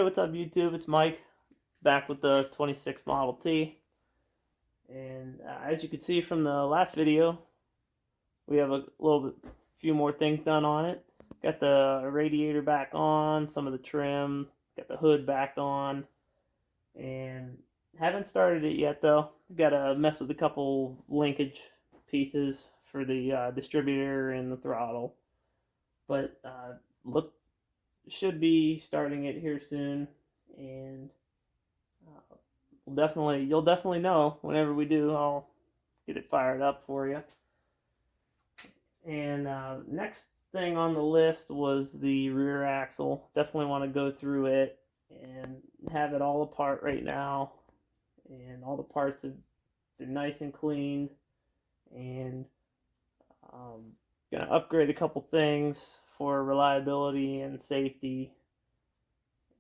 what's up YouTube? It's Mike, back with the 26 Model T. And as you can see from the last video, we have a few more things done on it. Got the radiator back on, some of the trim, got the hood back on, and haven't started it yet though. Got to mess with a couple linkage pieces for the distributor and the throttle. But should be starting it here soon, and you'll definitely know whenever we do. I'll get it fired up for you. And next thing on the list was the rear axle. Definitely want to go through it and have it all apart right now, and all the parts have been nice and cleaned, and gonna upgrade a couple things for reliability and safety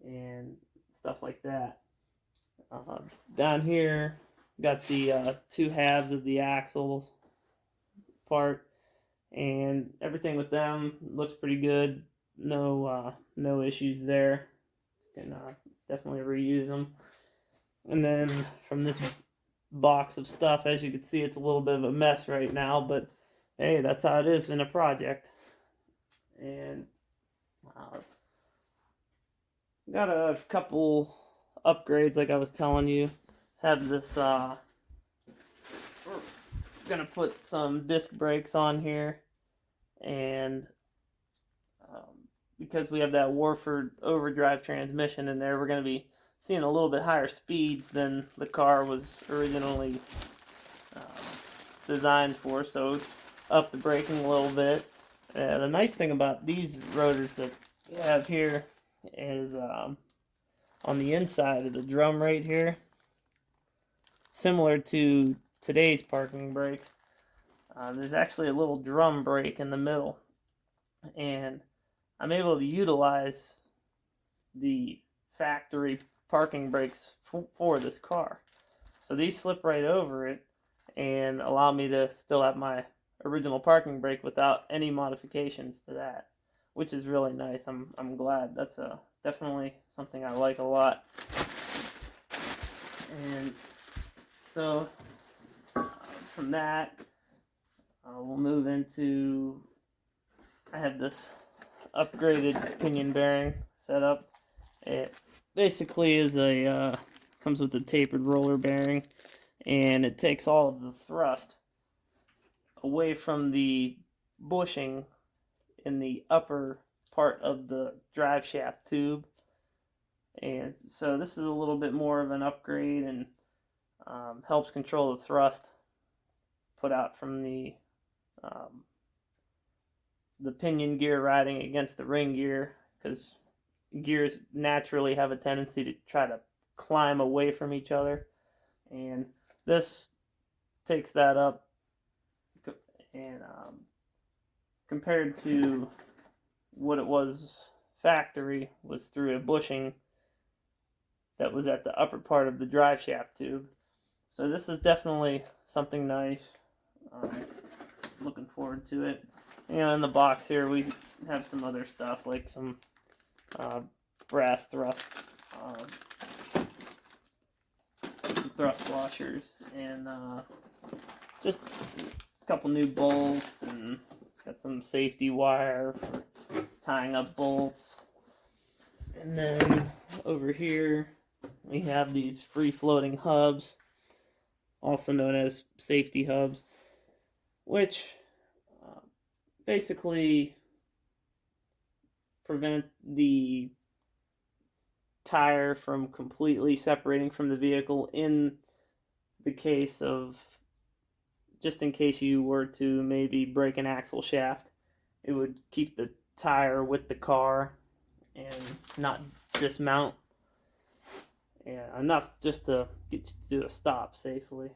and stuff like that. Down here, got the two halves of the axles part, and everything with them looks pretty good. No issues there. Can definitely reuse them. And then from this box of stuff, as you can see, it's a little bit of a mess right now, but hey, that's how it is in a project. And got a couple upgrades, like I was telling you. Have this, we're gonna put some disc brakes on here, and because we have that Warford overdrive transmission in there, we're gonna be seeing a little bit higher speeds than the car was originally designed for, so up the braking a little bit. The nice thing about these rotors that we have here is on the inside of the drum right here, similar to today's parking brakes, there's actually a little drum brake in the middle, and I'm able to utilize the factory parking brakes for this car. So these slip right over it and allow me to still have my original parking brake without any modifications to that, which is really nice. I'm glad. That's definitely something I like a lot. And so from that, we'll move into, I have this upgraded pinion bearing set up. It basically is comes with a tapered roller bearing, and it takes all of the thrust away from the bushing in the upper part of the drive shaft tube. And so this is a little bit more of an upgrade, and helps control the thrust put out from the pinion gear riding against the ring gear, because gears naturally have a tendency to try to climb away from each other, and this takes that up. And compared to what it was factory, was through a bushing that was at the upper part of the drive shaft tube. So this is definitely something nice. Looking forward to it. In the box here we have some other stuff, like some brass thrust washers, and just a couple new bolts, and got some safety wire for tying up bolts. And then over here we have these free floating hubs, also known as safety hubs, which basically prevent the tire from completely separating from the vehicle in the case of, just in case you were to maybe break an axle shaft. It would keep the tire with the car and not dismount. Yeah, enough just to get you to a stop safely.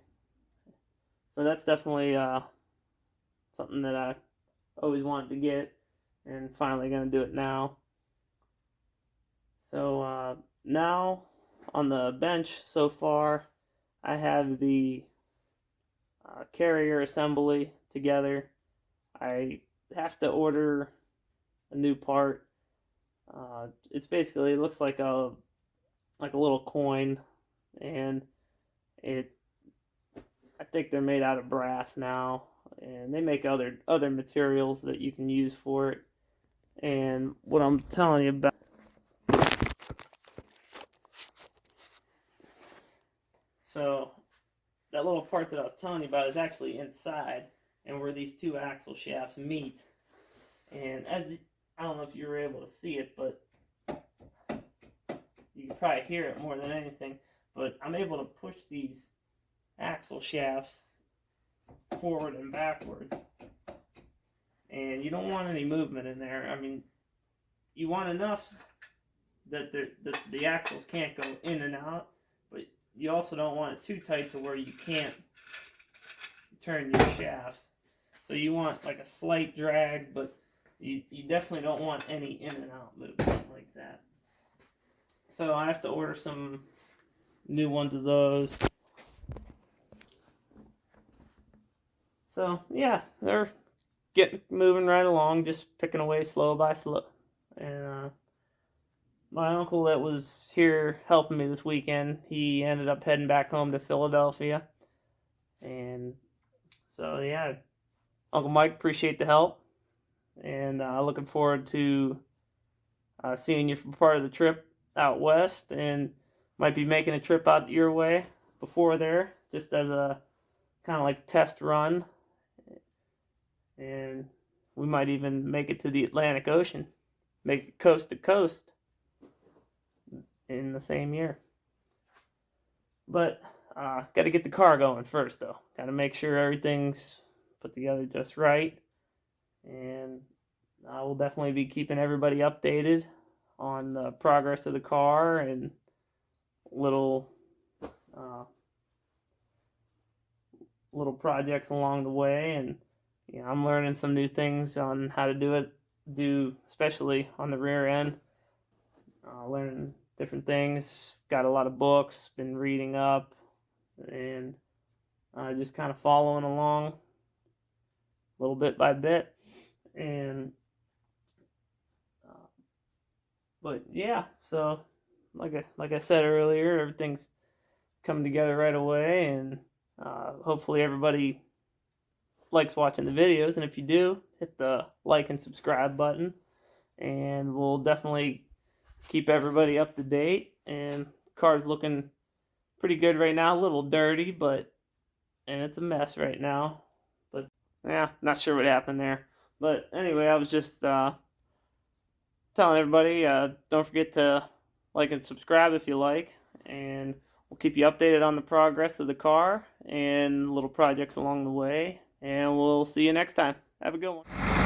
So that's definitely something that I always wanted to get, and finally gonna do it now. So now on the bench so far, I have the carrier assembly together. I have to order a new part. It's basically, it looks like a like a little coin, and I think they're made out of brass now, and they make other materials that you can use for it. And what I'm telling you about, so that little part that I was telling you about is actually inside, and where these two axle shafts meet. And I don't know if you were able to see it, but you can probably hear it more than anything. But I'm able to push these axle shafts forward and backward, and you don't want any movement in there. I mean, you want enough that the axles can't go in and out, but you also don't want it too tight to where you can't turn your shafts. So you want like a slight drag, but you definitely don't want any in and out movement like that. So I have to order some new ones of those. So yeah, they're getting moving right along, just picking away slow by slow. And my uncle that was here helping me this weekend, he ended up heading back home to Philadelphia. And so yeah, Uncle Mike, appreciate the help, and looking forward to seeing you for part of the trip out west, and might be making a trip out your way before there, just as a kind of like test run. And we might even make it to the Atlantic Ocean, make it coast to coast in the same year. But got to get the car going first, though. Got to make sure everything's put together just right. And I will definitely be keeping everybody updated on the progress of the car and little projects along the way. And I'm learning some new things on how to do especially on the rear end. Learning different things. Got a lot of books, been reading up, and just kind of following along little bit by bit. And but yeah, so like I said earlier, everything's coming together right away, and hopefully everybody likes watching the videos. And if you do, hit the like and subscribe button, and we'll definitely keep everybody up to date. And the car's looking pretty good right now, a little dirty, and it's a mess right now. But yeah, not sure what happened there. But anyway, I was just telling everybody, don't forget to like and subscribe if you like, and we'll keep you updated on the progress of the car and little projects along the way, and we'll see you next time. Have a good one.